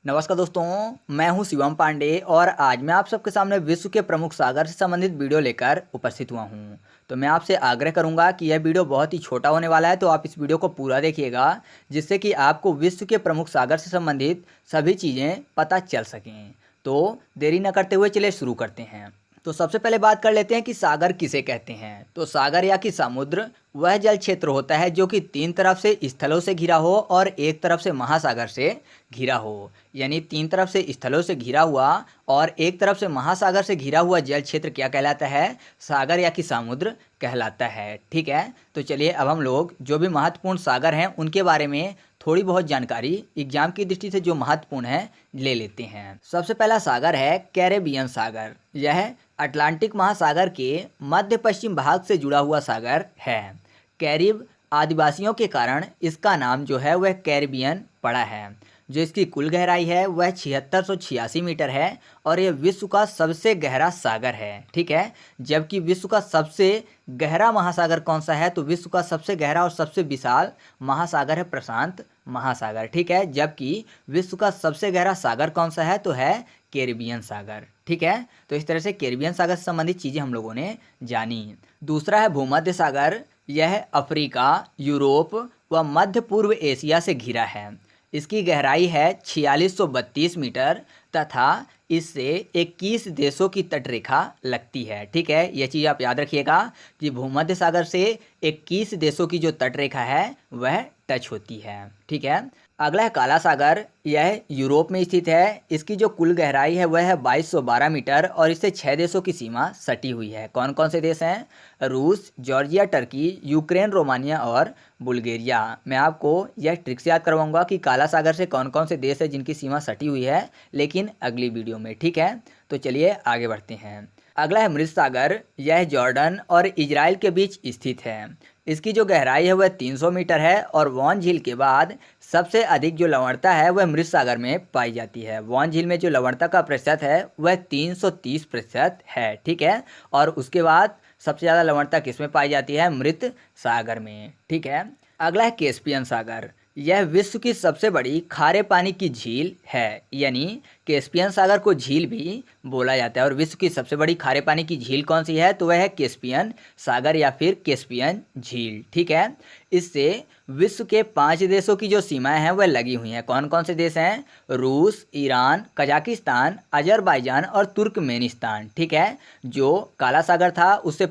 नमस्कार दोस्तों, मैं हूं शिवम पांडे और आज मैं आप सबके सामने विश्व के प्रमुख सागर से संबंधित वीडियो लेकर उपस्थित हुआ हूं। तो मैं आपसे आग्रह करूंगा कि यह वीडियो बहुत ही छोटा होने वाला है, तो आप इस वीडियो को पूरा देखिएगा, जिससे कि आपको विश्व के प्रमुख सागर से संबंधित सभी चीज़ें पता चल सकें। तो देरी न करते हुए चलिए शुरू करते हैं। तो सबसे पहले बात कर लेते हैं कि सागर किसे कहते हैं। तो सागर या कि समुद्र वह जल क्षेत्र होता है जो कि तीन तरफ से स्थलों से घिरा हो और एक तरफ से महासागर से घिरा हो। यानी तीन तरफ से स्थलों से घिरा हुआ और एक तरफ से महासागर से घिरा हुआ जल क्षेत्र क्या कहलाता है? सागर या कि समुद्र कहलाता है। ठीक है, तो चलिए अब हम लोग जो भी महत्वपूर्ण सागर हैं उनके बारे में थोड़ी बहुत जानकारी एग्जाम की दृष्टि से जो महत्वपूर्ण है ले लेते हैं। सबसे पहला सागर है कैरेबियन सागर। यह अटलांटिक महासागर के मध्य पश्चिम भाग से जुड़ा हुआ सागर है। कैरिब आदिवासियों के कारण इसका नाम जो है वह कैरिबियन पड़ा है। जो इसकी कुल गहराई है वह 7686 मीटर है और यह विश्व का सबसे गहरा सागर है। ठीक है, जबकि विश्व का सबसे गहरा महासागर कौन सा है? तो विश्व का सबसे गहरा और सबसे विशाल महासागर है प्रशांत महासागर। ठीक है, जबकि विश्व का सबसे गहरा सागर कौन सा है? तो है कैरिबियन सागर। ठीक है, तो इस तरह से कैरिबियन सागर से संबंधित चीज़ें हम लोगों ने जानी। दूसरा है भूमध्य सागर। यह अफ्रीका, यूरोप व मध्य पूर्व एशिया से घिरा है। इसकी गहराई है 4632 मीटर तथा इससे 21 देशों की तटरेखा लगती है। ठीक है, यह चीज़ आप याद रखिएगा कि भूमध्य सागर से 21 देशों की जो तटरेखा है वह टच होती है। ठीक है, अगला है काला सागर। यह यूरोप में स्थित है। इसकी जो कुल गहराई है वह है 2212 मीटर और इससे 6 देशों की सीमा सटी हुई है। कौन कौन से देश हैं? रूस, जॉर्जिया, टर्की, यूक्रेन, रोमानिया और बुल्गारिया। मैं आपको यह ट्रिक से याद करवाऊंगा कि काला सागर से कौन कौन से देश है जिनकी सीमा सटी हुई है, लेकिन अगली वीडियो में। ठीक है, तो चलिए आगे बढ़ते हैं। अगला है मृत सागर। यह जॉर्डन और इजराइल के बीच स्थित है। इसकी जो गहराई है वह 300 मीटर है और वॉन झील के बाद सबसे अधिक जो लवणता है वह मृत सागर में पाई जाती है। वॉन झील में जो लवणता का प्रतिशत है वह 330% है। ठीक है, और उसके बाद सबसे ज़्यादा लवणता किस में पाई जाती है? मृत सागर में। ठीक है, अगला है कैस्पियन सागर। यह विश्व की सबसे बड़ी खारे पानी की झील है। यानी कैस्पियन सागर को झील भी बोला जाता है। और विश्व की सबसे बड़ी खारे पानी की झील कौन सी है? तो वह है कैस्पियन सागर या फिर कैस्पियन झील। ठीक है, इससे विश्व के 5 देशों की जो सीमाएं हैं वह लगी हुई हैं। कौन कौन से देश हैं? रूस, ईरान, कजाकिस्तान, अजरबैजान और तुर्कमेनिस्तान। ठीक है, जो काला सागर था उससे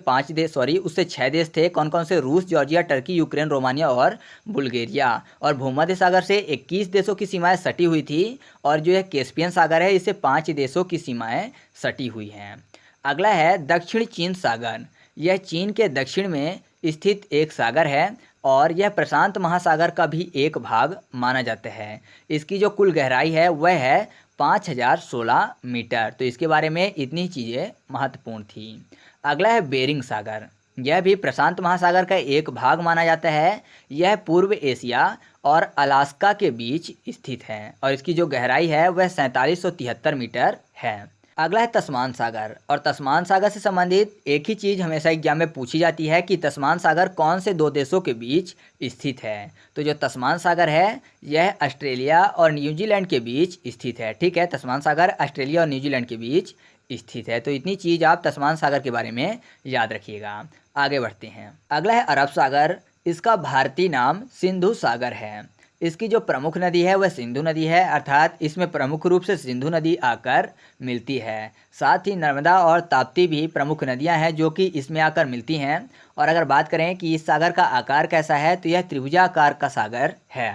6 देश थे। कौन कौन से? रूस, जॉर्जिया, टर्की, यूक्रेन, रोमानिया और बुल्गारिया। और भूमध्य सागर से 21 देशों की सीमाएं सटी हुई थी और जो यह कैस्पियन सागर है इससे 5 देशों की सीमाएं सटी हुई हैं। अगला है दक्षिण चीन सागर। यह चीन के दक्षिण में स्थित एक सागर है और यह प्रशांत महासागर का भी एक भाग माना जाता है। इसकी जो कुल गहराई है वह है 5016 मीटर। तो इसके बारे में इतनी चीज़ें महत्वपूर्ण थी। अगला है बेरिंग सागर। यह भी प्रशांत महासागर का एक भाग माना जाता है। यह पूर्व एशिया और अलास्का के बीच स्थित है और इसकी जो गहराई है वह 4773 मीटर है। अगला है तस्मान सागर। और तस्मान सागर से संबंधित एक ही चीज़ हमेशा एग्जाम में पूछी जाती है कि तस्मान सागर कौन से 2 देशों के बीच स्थित है? तो जो तस्मान सागर है यह ऑस्ट्रेलिया और न्यूजीलैंड के बीच स्थित है। ठीक है, तस्मान सागर ऑस्ट्रेलिया और न्यूजीलैंड के बीच स्थित है। तो इतनी चीज़ आप तस्मान सागर के बारे में याद रखिएगा। आगे बढ़ते हैं। अगला है अरब सागर। इसका भारतीय नाम सिंधु सागर है। इसकी जो प्रमुख नदी है वह सिंधु नदी है, अर्थात इसमें प्रमुख रूप से सिंधु नदी आकर मिलती है। साथ ही नर्मदा और ताप्ती भी प्रमुख नदियां हैं जो कि इसमें आकर मिलती हैं। और अगर बात करें कि इस सागर का आकार कैसा है तो यह त्रिभुजाकार का सागर है।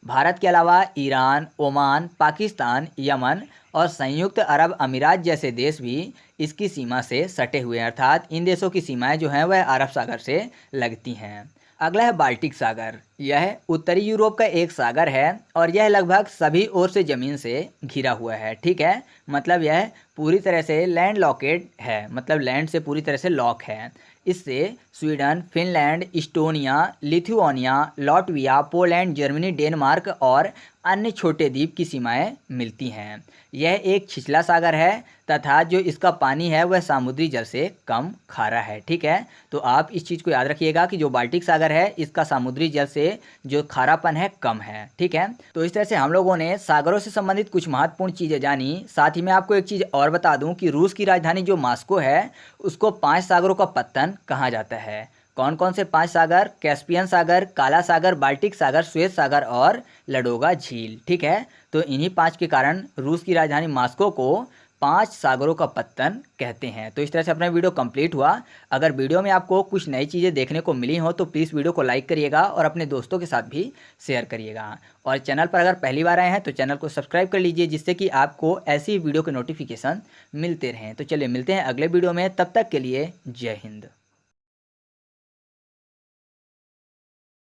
भारत के अलावा ईरान, ओमान, पाकिस्तान, यमन और संयुक्त अरब अमीरात जैसे देश भी इसकी सीमा से सटे हुए हैं, अर्थात इन देशों की सीमाएं जो हैं वह अरब सागर से लगती हैं। अगला है बाल्टिक सागर। यह उत्तरी यूरोप का एक सागर है और यह लगभग सभी ओर से ज़मीन से घिरा हुआ है। ठीक है, मतलब यह पूरी तरह से लैंड लॉकेड है, मतलब लैंड से पूरी तरह से लॉक है। इससे Sweden, Finland, Estonia, Lithuania, Latvia, Poland, Germany, Denmark और अन्य छोटे द्वीप की सीमाएं मिलती हैं। यह एक छिछला सागर है तथा जो इसका पानी है वह समुद्री जल से कम खारा है। ठीक है, तो आप इस चीज़ को याद रखिएगा कि जो बाल्टिक सागर है इसका समुद्री जल से जो खारापन है कम है। ठीक है, तो इस तरह से हम लोगों ने सागरों से संबंधित कुछ महत्वपूर्ण चीज़ें जानी। साथ ही मैं आपको एक चीज़ और बता दूं कि रूस की राजधानी जो मॉस्को है उसको 5 सागरों का पत्तन कहा जाता है। कौन कौन से 5 सागर? कैस्पियन सागर, काला सागर, बाल्टिक सागर, श्वेत सागर और लडोगा झील। ठीक है, तो इन्हीं 5 के कारण रूस की राजधानी मॉस्को को 5 सागरों का पत्तन कहते हैं। तो इस तरह से अपना वीडियो कंप्लीट हुआ। अगर वीडियो में आपको कुछ नई चीज़ें देखने को मिली हो तो प्लीज़ वीडियो को लाइक करिएगा और अपने दोस्तों के साथ भी शेयर करिएगा। और चैनल पर अगर पहली बार आए हैं तो चैनल को सब्सक्राइब कर लीजिए, जिससे कि आपको ऐसी वीडियो के नोटिफिकेशन मिलते रहें। तो चलिए मिलते हैं अगले वीडियो में, तब तक के लिए जय हिंद।